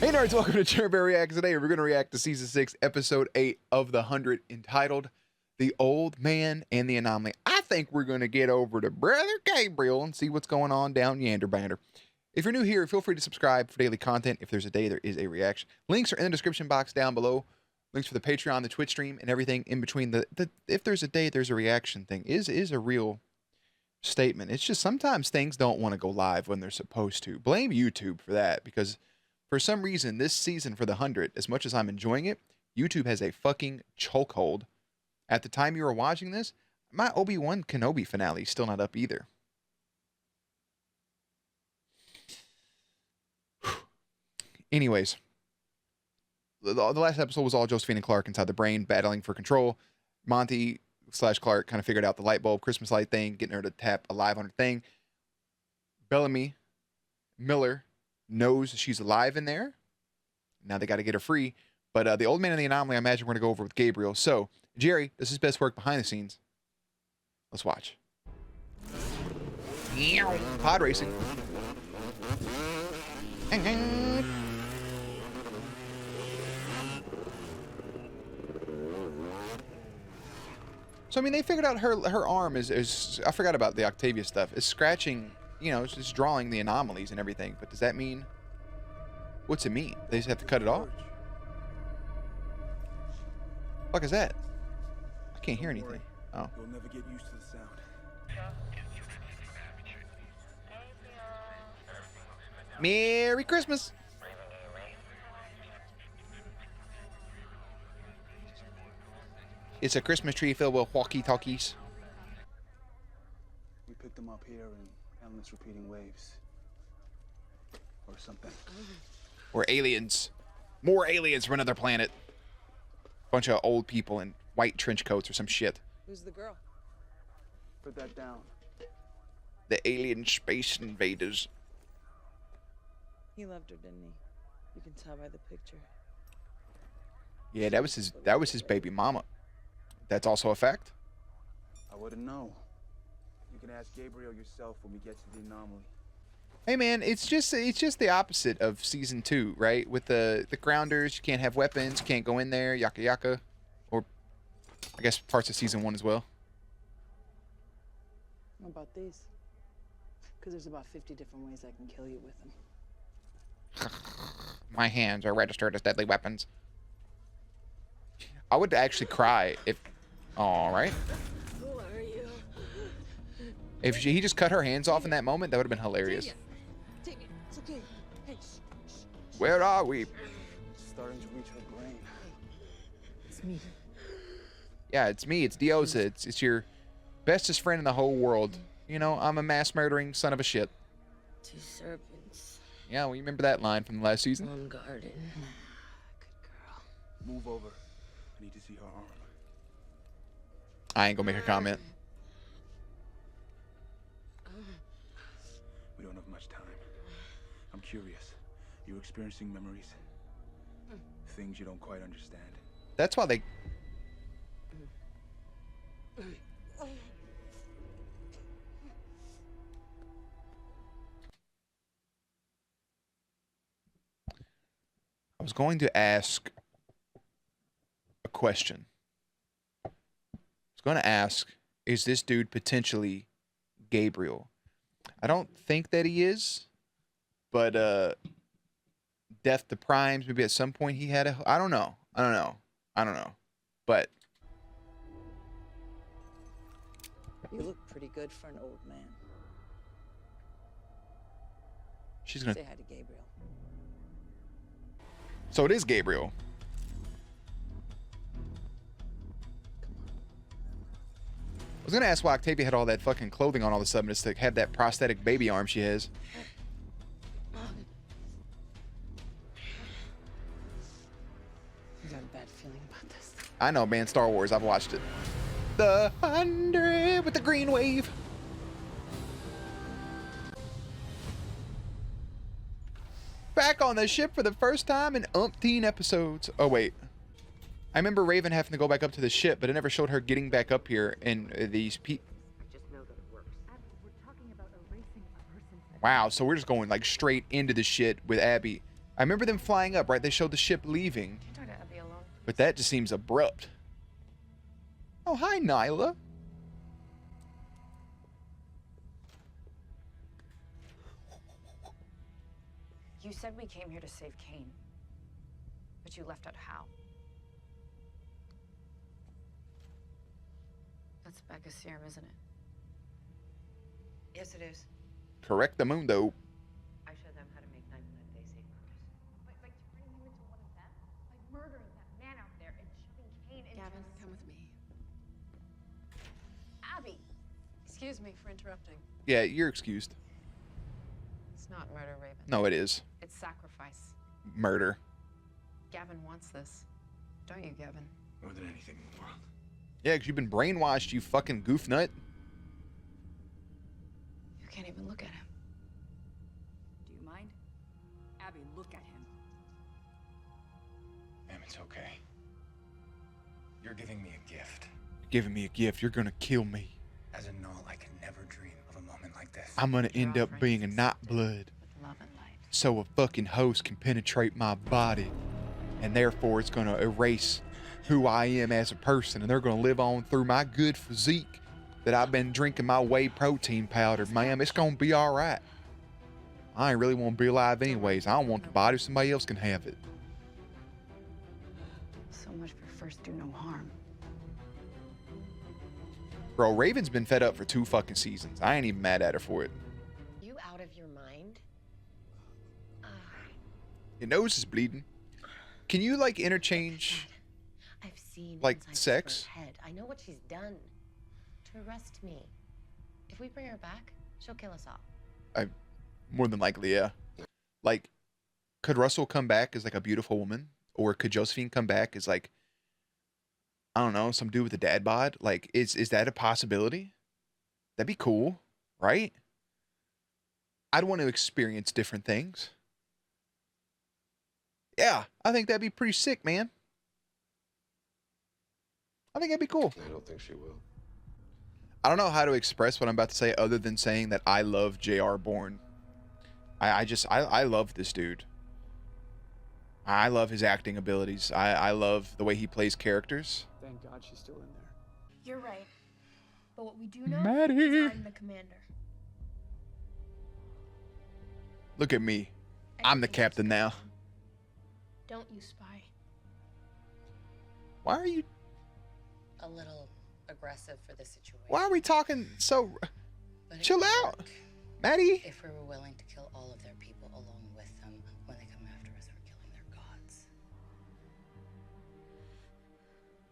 Hey nerds, welcome to Gabriel Reacts. Today we're going to react to Season 6, Episode 8 of The 100, entitled The Old Man and the Anomaly. I think we're going to get over to Brother Gabriel and see what's going on down yonder bander. If you're new here, feel free to subscribe for daily content. If there's a day, there is a reaction. Links are in the description box down below. Links for the Patreon, the Twitch stream, and everything in between. The if there's a day, there's a reaction thing is a real statement. It's just sometimes things don't want to go live when they're supposed to. Blame YouTube for that, because for some reason, this season for the 100, as much as I'm enjoying it, YouTube has a fucking chokehold. At the time you were watching this, my Obi-Wan Kenobi finale is still not up either. Anyways, the last episode was all Josephine and Clark inside the brain, battling for control. Monty / Clark kind of figured out the light bulb Christmas light thing, getting her to tap alive on her thing. Bellamy Miller knows she's alive in there. Now they got to get her free. But the old man and the anomaly, I imagine we're going to go over with Gabriel. So, Jerry does his best work behind the scenes. Let's watch. Pod racing. So, I mean, they figured out her arm is I forgot about the Octavia stuff, is scratching. You know, it's just drawing the anomalies and everything. But does that mean... What's it mean? They just have to cut it off? What the fuck is that? I can't hear anything. Oh. You'll never get used to the sound. Merry Christmas! It's a Christmas tree filled with walkie-talkies. We picked them up here in endless repeating waves. Or something. Or aliens. More aliens from another planet. Bunch of old people in white trench coats or some shit. Who's the girl? Put that down. The alien space invaders. He loved her, didn't he? You can tell by the picture. Yeah, that was his baby mama. That's also a fact. I wouldn't know. You can ask Gabriel yourself when we get to the anomaly. Hey man, it's just the opposite of season 2, right? With the grounders, you can't have weapons, you can't go in there, yaka yaka, or I guess parts of season 1 as well. What about these? Because there's about 50 different ways I can kill you with them. My hands are registered as deadly weapons. I would actually cry if... All right. Who are you? If he just cut her hands off in that moment, that would have been hilarious. Take it. It's okay. Hey, shh. Where are we? It's starting to reach her brain. It's me. Yeah, it's me. It's Diosa. It's your bestest friend in the whole world. You know, I'm a mass murdering son of a shit. 2 serpents. Yeah, well, you remember that line from the last season? 1 garden. Good girl. Move over. I need to see her arm. I ain't gonna make a comment. We don't have much time. I'm curious. You're experiencing memories. Things you don't quite understand. That's why they... I was going to ask a question. I was going to ask, is this dude potentially Gabriel? I don't think that he is, but Death to Primes, maybe at some point he had a... I don't know. But... You look pretty good for an old man. She's gonna... Say hi to Gabriel. So it is Gabriel. I was gonna ask why Octavia had all that fucking clothing on all of a sudden, just to have that prosthetic baby arm she has. I got a bad feeling about this. I know, man. Star Wars. I've watched it. The 100 with the green wave. Back on the ship for the first time in umpteen episodes. Oh, wait. I remember Raven having to go back up to the ship, but it never showed her getting back up here in these Wow, so we're just going like straight into the shit with Abby. I remember them flying up, right? They showed the ship leaving. Can you talk to Abby alone? But that just seems abrupt. Oh, hi, Nyla. You said we came here to save Kane, but you left out how. That's Becca's serum, isn't it? Yes, it is. Correct the mundo. I showed them how to make knife when they save murders. Like turning him into one of them? Like murdering that man out there and shoving Kane into Gavin, come with me. Abby! Excuse me for interrupting. Yeah, you're excused. It's not murder, Raven. No, it is. It's sacrifice. Murder. Gavin wants this. Don't you, Gavin? More than anything in the world. Yeah, because you've been brainwashed, you fucking goof nut. You can't even look at him. Do you mind? Abby, look at him. Ma'am, it's okay. You're giving me a gift. You're giving me a gift. You're gonna kill me. As a null, I can never dream of a moment like this. I'm gonna You're end up offering being a us night something blood. With love and light. So a fucking host can penetrate my body. And therefore it's gonna erase who I am as a person. And they're gonna live on through my good physique that I've been drinking my whey protein powder. Ma'am, it's gonna be alright. I ain't really want to be alive anyways. I don't want the body. Somebody else can have it. So much for first do no harm. Bro, Raven's been fed up for 2 fucking seasons. I ain't even mad at her for it. You out of your mind? Your nose is bleeding. Can you, like, interchange? I've seen Like, inside sex? her head. I know what she's done to arrest me. If we bring her back, she'll kill us all. More than likely, yeah. Like, could Russell come back as, like, a beautiful woman? Or could Josephine come back as, like, I don't know, some dude with a dad bod? Like, is that a possibility? That'd be cool, right? I'd want to experience different things. Yeah, I think that'd be pretty sick, man. I think that'd be cool. I don't think she will. I don't know how to express what I'm about to say other than saying that I love J.R. Bourne. I love this dude. I love his acting abilities. I love the way he plays characters. Thank God she's still in there. You're right. But what we do know Maddie. is I'm the commander. Look at me. I'm the Everything captain is now. going on. Don't you spy. Why are you... A little aggressive for the situation. Why are we talking so... But it Chill would out. work Maddie? if we were willing to kill all of their people along with them when they come after us for killing their gods.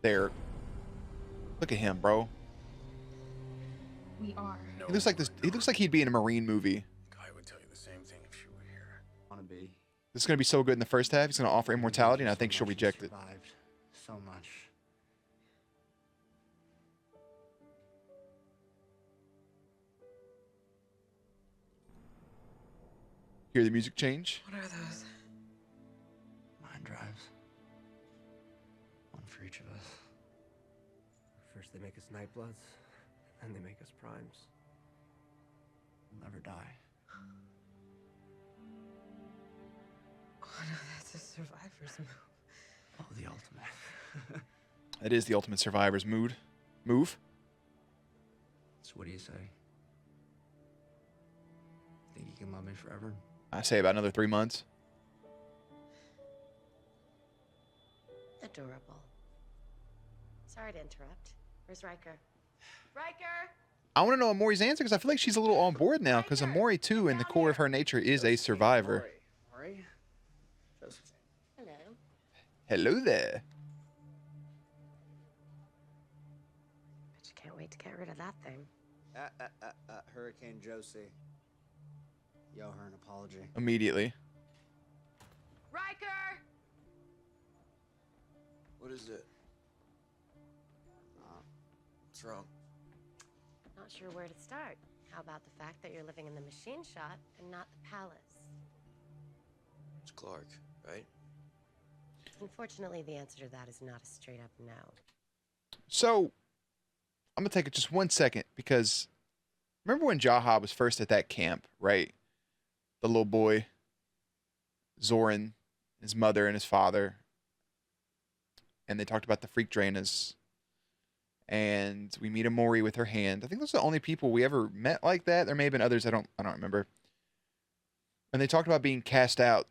There. Look at him, bro. We are. He looks like this. He looks like he'd be in a Marine movie. Kai would tell you the same thing if she were here. Wanna be? This is going to be so good in the first half. He's going to offer immortality, and I think she'll reject it. Survived so much. Hear the music change? What are those? Mind drives. One for each of us. First they make us Nightbloods, then they make us Primes. We'll never die. Oh no, that's a survivor's move. Oh, the ultimate. It is the ultimate survivor's mood. Move. So what do you say? Think you can love me forever? I say about another 3 months. Adorable. Sorry to interrupt. Where's Riker? Riker! I want to know Amori's answer because I feel like she's a little on board now because Amori, too, in the core of her nature, is a survivor. Maury? Josephine. Hello. Hello there. Bet you can't wait to get rid of that thing. Hurricane Josie. You owe her an apology. Immediately. Riker! What is it? What's wrong? Not sure where to start. How about the fact that you're living in the machine shop and not the palace? It's Clark, right? Unfortunately, the answer to that is not a straight up no. So, I'm going to take it just 1 second because remember when Jaha was first at that camp, right? The little boy. Zoran, his mother, and his father. And they talked about the freak Draenas. And we meet Amori with her hand. I think those are the only people we ever met like that. There may have been others. I don't remember. And they talked about being cast out.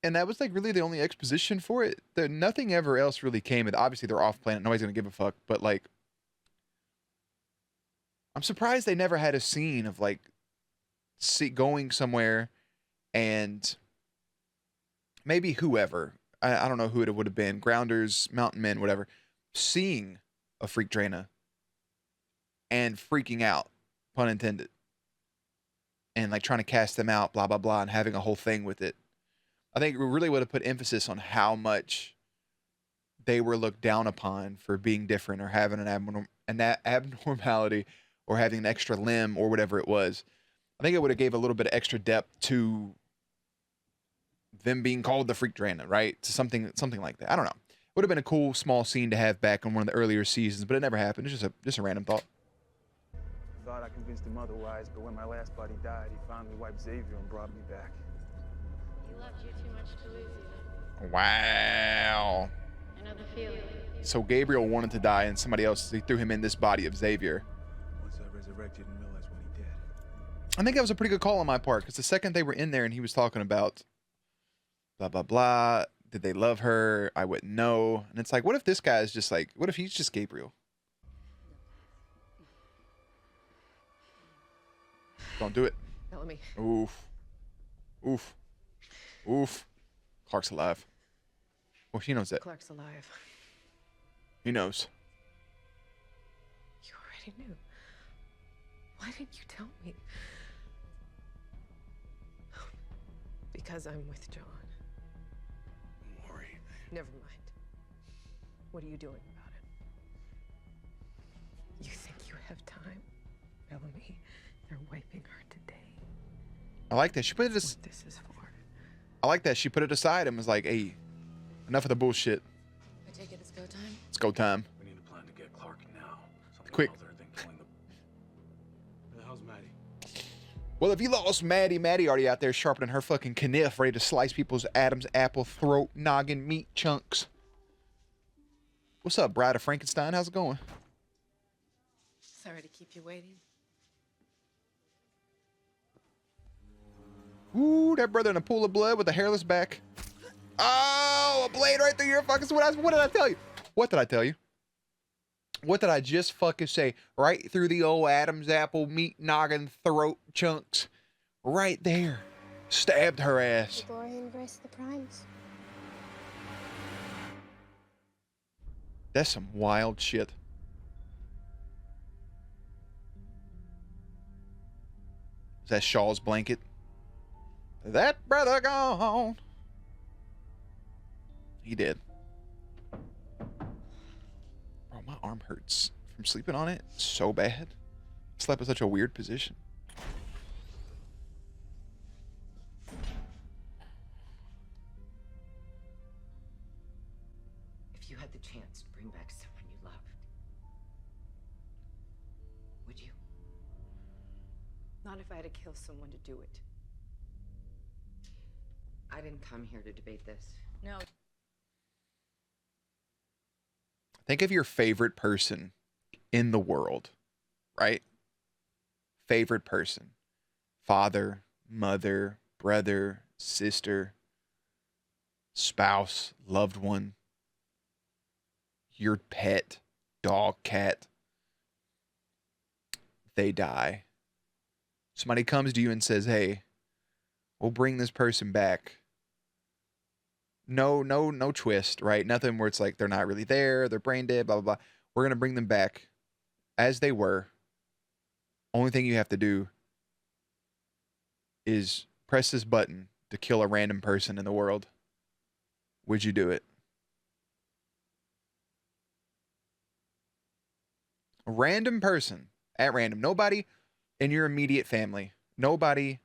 And that was like really the only exposition for it. Nothing ever else really came. And obviously they're off planet. Nobody's gonna give a fuck. But like, I'm surprised they never had a scene of like going somewhere and maybe whoever. I don't know who it would have been. Grounders, mountain men, whatever. Seeing a freak Draena and freaking out, pun intended. And like trying to cast them out, blah, blah, blah, and having a whole thing with it. I think we really would have put emphasis on how much they were looked down upon for being different or having an abnormality or having an extra limb or whatever it was. I think it would have gave a little bit of extra depth to them being called the freak Draena, right? To something like that. I don't know. It would have been a cool small scene to have back on one of the earlier seasons, but it never happened. It's just a random thought. I thought I convinced him otherwise, but when my last buddy died, he finally wiped Xavier and brought me back. He loved you too much to lose you. Wow. I know the feeling. So Gabriel wanted to die, and somebody else, they threw him in this body of Xavier. Once I resurrected and realized what he did. I think that was a pretty good call on my part, because the second they were in there and he was talking about blah, blah, blah, did they love her? I wouldn't know. And it's like, what if this guy is just like, what if he's just Gabriel? Don't do it. Bellamy. Oof. Oof. Oof. Clark's alive. Well, he knows that. Clark's alive. He knows. You already knew. Why didn't you tell me? Because I'm with John. Maury. Never mind. What are you doing about it? You think you have time? Bellamy, they're wiping her today. I like that. She put it That's what this is for. I like that. She put it aside and was like, hey, enough of the bullshit. I take it it's go time? It's go time. We need a plan to get Clark now. Something Quick. other than killing the... Where the hell's Maddie? Well, if you lost Maddie already out there sharpening her fucking kniff, ready to slice people's Adam's apple, throat, noggin, meat chunks. What's up, Bride of Frankenstein? How's it going? Sorry to keep you waiting. Ooh, that brother in a pool of blood with a hairless back. Oh, a blade right through your fucking... What did I tell you? What did I tell you? What did I just fucking say? Right through the old Adam's apple, meat, noggin, throat chunks. Right there. Stabbed her ass. The glory and grace of the primes. That's some wild shit. Is that Shaw's blanket? That brother gone. He did. Bro, my arm hurts from sleeping on it so bad. I slept in such a weird position. If you had the chance to bring back someone you loved, would you? Not if I had to kill someone to do it. I didn't come here to debate this. No. Think of your favorite person in the world, right? Favorite person. Father, mother, brother, sister, spouse, loved one, your pet, dog, cat. They die. Somebody comes to you and says, hey, we'll bring this person back. No twist, right? Nothing where it's like they're not really there, they're brain dead, blah, blah, blah. We're going to bring them back as they were. Only thing you have to do is press this button to kill a random person in the world. Would you do it? A random person at random. Nobody in your immediate family. Nobody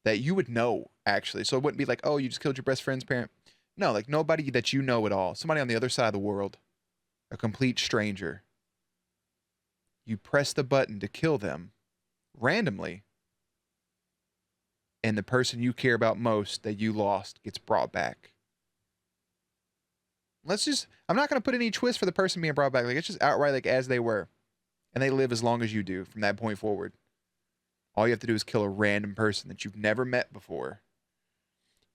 that you would know, actually. So it wouldn't be like, oh, you just killed your best friend's parent. No, like nobody that you know at all. Somebody on the other side of the world. A complete stranger. You press the button to kill them randomly. and the person you care about most that you lost gets brought back. I'm not going to put any twist for the person being brought back. Like, it's just outright like as they were. And they live as long as you do from that point forward. All you have to do is kill a random person that you've never met before.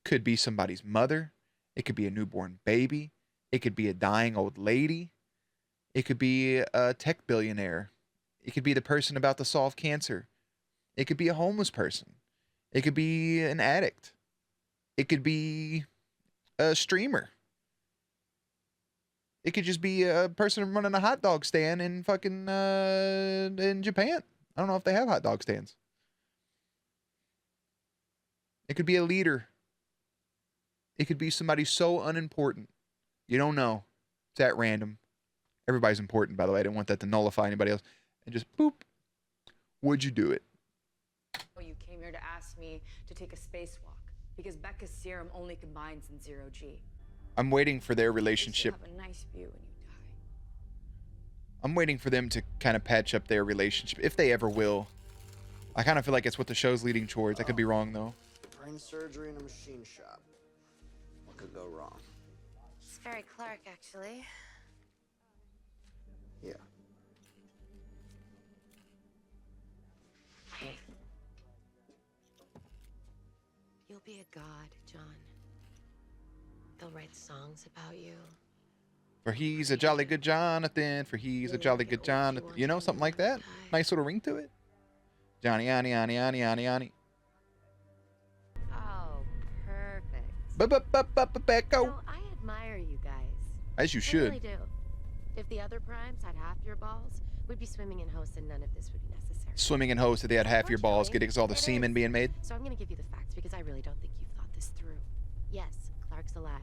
Could be somebody's mother. It could be a newborn baby. It could be a dying old lady. It could be a tech billionaire. It could be the person about to solve cancer. It could be a homeless person. It could be an addict. It could be a streamer. It could just be a person running a hot dog stand in fucking in Japan. I don't know if they have hot dog stands. It could be a leader. It could be somebody so unimportant. You don't know. It's at random. Everybody's important, by the way. I didn't want that to nullify anybody else. And just boop. Would you do it? You came here to ask me to take a spacewalk because Becca's serum only combines in 0G. I'm waiting for their relationship. Have a nice view when you die. I'm waiting for them to kind of patch up their relationship, if they ever will. I kind of feel like it's what the show's leading towards. I could be wrong, though. Brain surgery in a machine shop. What could go wrong? It's very Clark, actually. Yeah. You'll be a god, John. They'll write songs about you. For he's a jolly good Jonathan. For he's a jolly good Jonathan. You know, something like that. Nice little ring to it. Johnny, Annie, Annie, Annie, Annie, Annie. Oh, perfect. Becco. No, I admire you guys. As you I should. really do. If the other primes had half your balls, we'd be swimming in hosts and none of this would be necessary. Swimming in hosts if they had half your balls, getting all the semen being made. So I'm going to give you the facts because I really don't think you've thought this through. Yes, Clark's alive.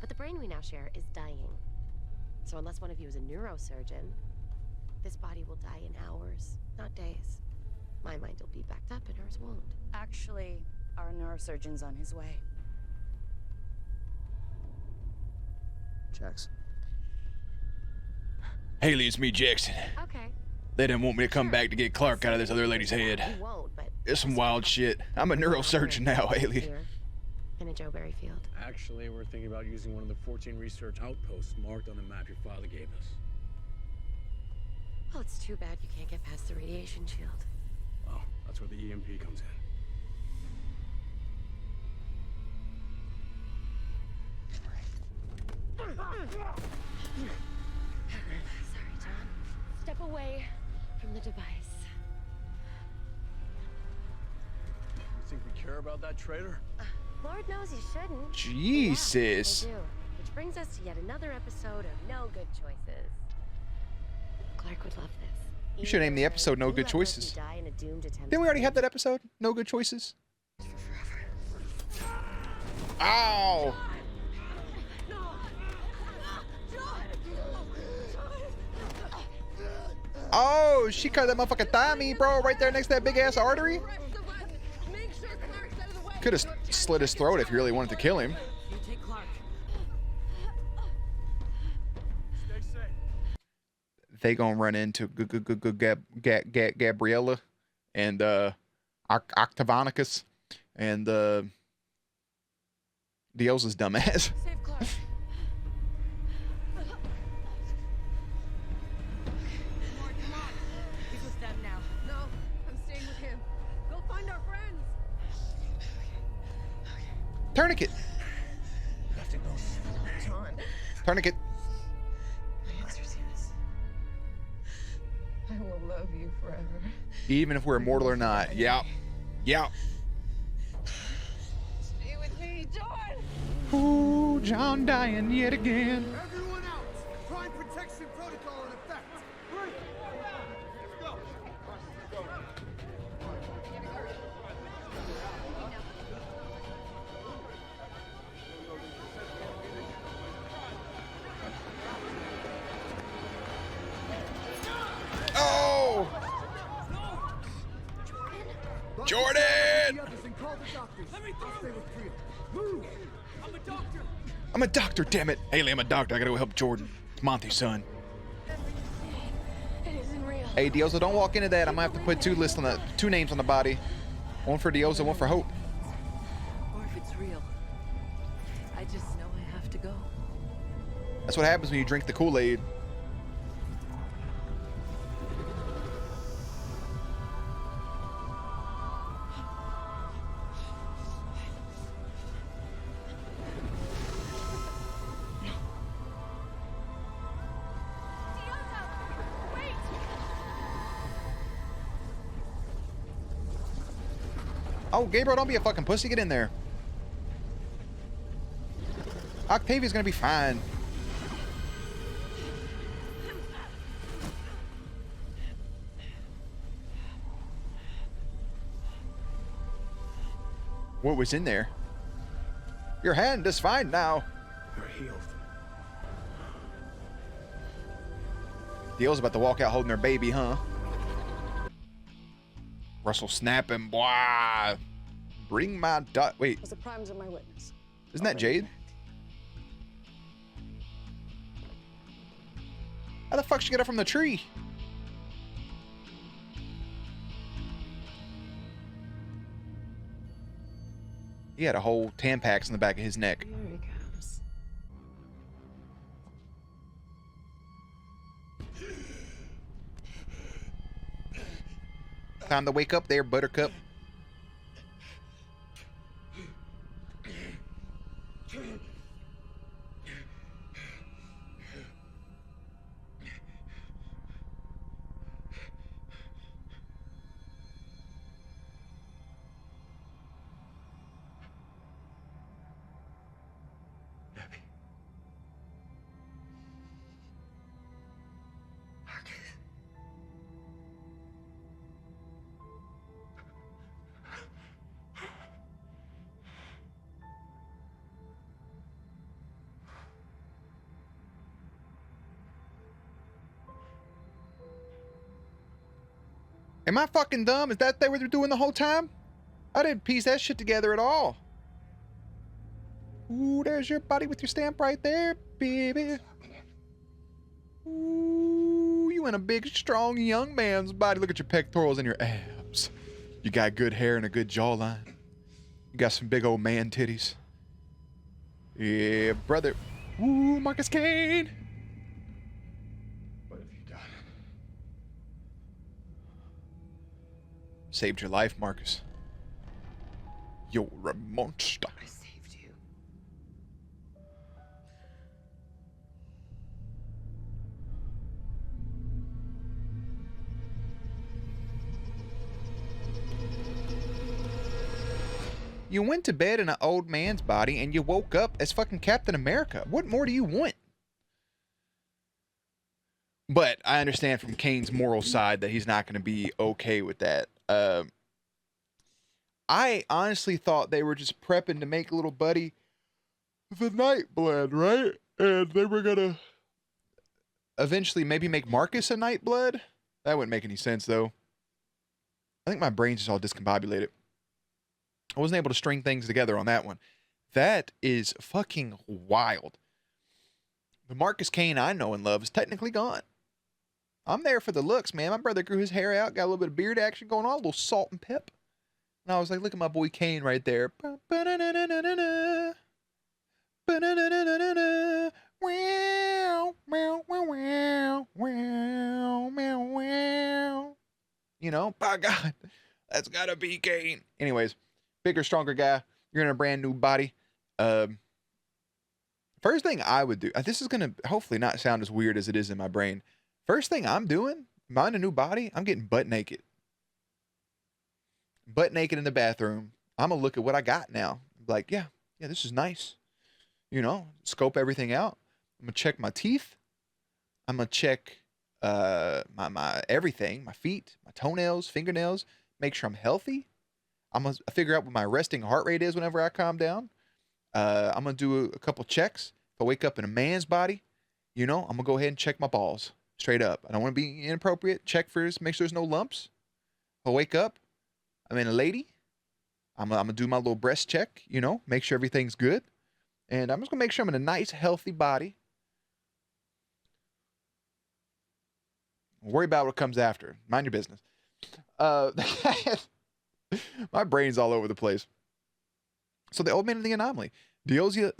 But the brain we now share is dying. So unless one of you is a neurosurgeon, this body will die in hours, not days. My mind will be backed up and hers won't. Actually, our neurosurgeon's on his way. Jackson. Haley, it's me, Jackson. Okay. They didn't want me to come back to get Clark out of this other lady's head. You won't, but It's some wild shit. I'm a neurosurgeon now, Haley. here in a Joe Berry field. Actually, we're thinking about using one of the 14 research outposts marked on the map your father gave us. Well, it's too bad you can't get past the radiation shield. Well, that's where the EMP comes in. Sorry, John. Step away from the device. You think we care about that traitor? Lord knows you shouldn't. Jesus. Yeah, I do. Which brings us to yet another episode of No Good Choices. Clark would love this. You should name the episode No Good Choices. Didn't we already have that episode? No Good Choices? Ow! Oh, she cut that motherfucking thigh me, bro, right there next to that big ass artery. Could have slit his throat if you really wanted to kill him. You take Clark. Stay safe. They gonna run into Gabriella and Octavonicus and Diosa's dumbass. Save Clark. Come on. He's with them now. No, I'm staying with him. Go find our friends. Tourniquet. I have to go. John. Tourniquet. My answer's yes. I will love you forever. Even if we're immortal or not. Yeah. Yeah. Stay with me, John. Ooh, John dying yet again. Everyone out! Crime protection protocol in effect! Let's go! Oh! Jordan! I'm a doctor, damn it. Haley, I'm a doctor. I gotta go help Jordan. It's Monty's son. It isn't real. Hey, Diosa, don't walk into that. I'm gonna have to put two names on the body. One for Diosa, one for Hope. real. I just know I have to go. That's what happens when you drink the Kool-Aid. Oh, Gabriel, don't be a fucking pussy. Get in there. Octavia's gonna be fine. What was in there? Your hand is fine now. You're healed. Deal's about to walk out holding her baby, huh? Russell snapping, boy. Bring my dot. Wait. The primes are my witness. Isn't that Jade? How the fuck she get up from the tree? He had a whole Tampax in the back of his neck. Here he comes. Time to wake up there, Buttercup. Am I fucking dumb? Is that what they were doing the whole time? I didn't piece that shit together at all. Ooh, there's your body with your stamp right there, baby. Ooh, you in a big, strong young man's body. Look at your pectorals and your abs. You got good hair and a good jawline. You got some big old man titties. Yeah, brother. Ooh, Marcus Kane. What have you done? Saved your life, Marcus. You're a monster. I saved you. You went to bed in an old man's body and you woke up as fucking Captain America. What more do you want? But I understand from Kane's moral side that he's not going to be okay with that. I honestly thought they were just prepping to make little buddy the Nightblood, right? And they were going to eventually maybe make Marcus a Nightblood. That wouldn't make any sense, though. I think my brain's just all discombobulated. I wasn't able to string things together on that one. That is fucking wild. The Marcus Kane I know and love is technically gone. I'm there for the looks, man. My brother grew his hair out, got a little bit of beard action going on, a little salt and pep. And I was like, look at my boy Kane right there. You know, by God, that's gotta be Kane. Anyways, bigger, stronger guy. You're in a brand new body. First thing I would do, this is gonna hopefully not sound as weird as it is in my brain. First thing I'm doing, mine a new body, I'm getting butt naked. Butt naked in the bathroom. I'm gonna look at what I got now. Like, yeah, this is nice. You know, scope everything out. I'm gonna check my teeth. I'm gonna check my everything, my feet, my toenails, fingernails, make sure I'm healthy. I'm gonna figure out what my resting heart rate is whenever I calm down. I'm gonna do a couple checks. If I wake up in a man's body, you know, I'm gonna go ahead and check my balls straight up. I don't want to be inappropriate. Check first, make sure there's no lumps. If I wake up, I'm in a lady. I'm gonna do my little breast check, you know, make sure everything's good. And I'm just gonna make sure I'm in a nice, healthy body. Worry about what comes after. Mind your business. My brain's all over the place. So the old man and the anomaly. Dioza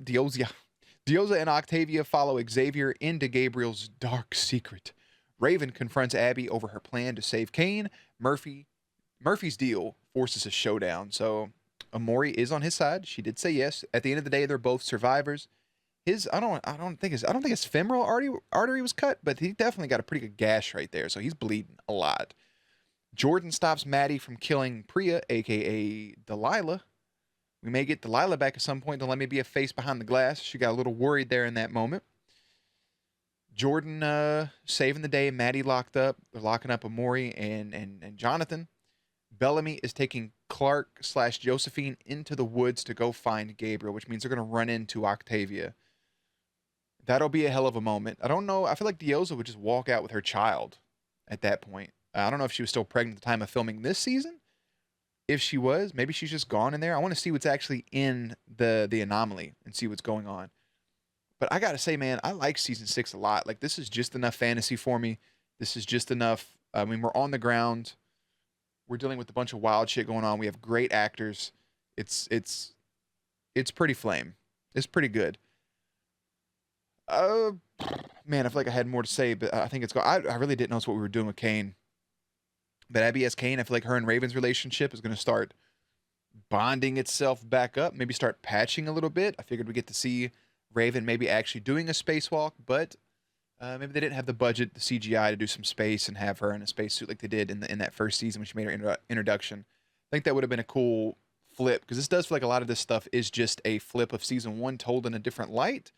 and Octavia follow Xavier into Gabriel's dark secret. Raven confronts Abby over her plan to save Kane. Murphy's deal forces a showdown. So Amori is on his side. She did say yes. At the end of the day, they're both survivors. I don't think his femoral artery was cut, but he definitely got a pretty good gash right there. So he's bleeding a lot. Jordan stops Maddie from killing Priya, aka Delilah. We may get Delilah back at some point. Don't let me be a face behind the glass. She got a little worried there in that moment. Jordan saving the day. Maddie locked up. They're locking up Amori and Jonathan. Bellamy is taking Clark/Josephine into the woods to go find Gabriel, which means they're going to run into Octavia. That'll be a hell of a moment. I don't know. I feel like Dioza would just walk out with her child at that point. I don't know if she was still pregnant at the time of filming this season. If she was, maybe she's just gone in there. I want to see what's actually in the anomaly and see what's going on. But I got to say, man, I like season 6 a lot. Like, this is just enough fantasy for me. This is just enough. I mean, we're on the ground. We're dealing with a bunch of wild shit going on. We have great actors. It's pretty flame. It's pretty good. Man, I feel like I had more to say, but I think it's I really didn't know what we were doing with Kane. But Abby as Kane, I feel like her and Raven's relationship is going to start bonding itself back up, maybe start patching a little bit. I figured we get to see Raven maybe actually doing a spacewalk, but maybe they didn't have the budget, the CGI to do some space and have her in a spacesuit like they did in that first season when she made her introduction. I think that would have been a cool flip, because this does feel like a lot of this stuff is just a flip of season 1 told in a different light.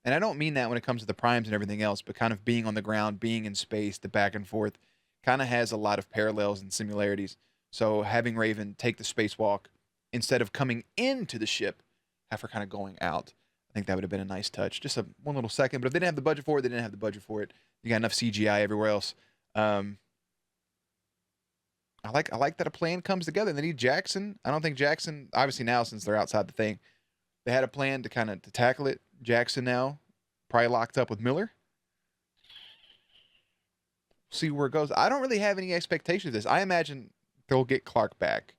And I don't mean that when it comes to the primes and everything else, but kind of being on the ground, being in space, the back and forth, kind of has a lot of parallels and similarities. So having Raven take the spacewalk instead of coming into the ship, have her kind of going out. I think that would have been a nice touch. Just one little second. But if they didn't have the budget for it, they didn't have the budget for it. You got enough CGI everywhere else. I like that a plan comes together. And they need Jackson. I don't think Jackson, obviously now since they're outside the thing, they had a plan to kind of to tackle it. Jackson now probably locked up with Miller. See where it goes. I don't really have any expectations of this. I imagine they'll get Clark back.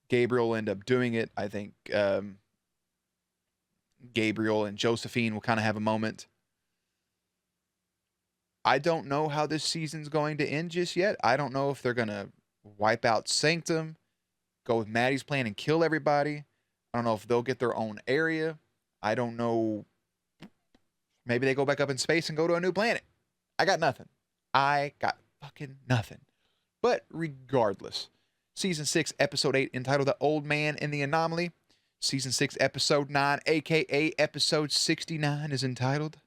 Gabriel will end up doing it. I think Gabriel and Josephine will kind of have a moment. I don't know how this season's going to end just yet. I don't know if they're going to wipe out Sanctum, go with Maddie's plan and kill everybody. I don't know if they'll get their own area. I don't know. Maybe they go back up in space and go to a new planet. I got nothing. I got fucking nothing. But regardless, Season 6, Episode 8, entitled The Old Man and the Anomaly. Season 6, Episode 9, a.k.a. Episode 69, is entitled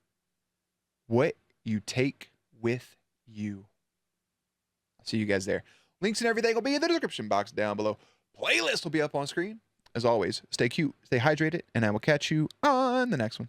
What You Take With You. I'll see you guys there. Links and everything will be in the description box down below. Playlist will be up on screen. As always, stay cute, stay hydrated, and I will catch you on the next one.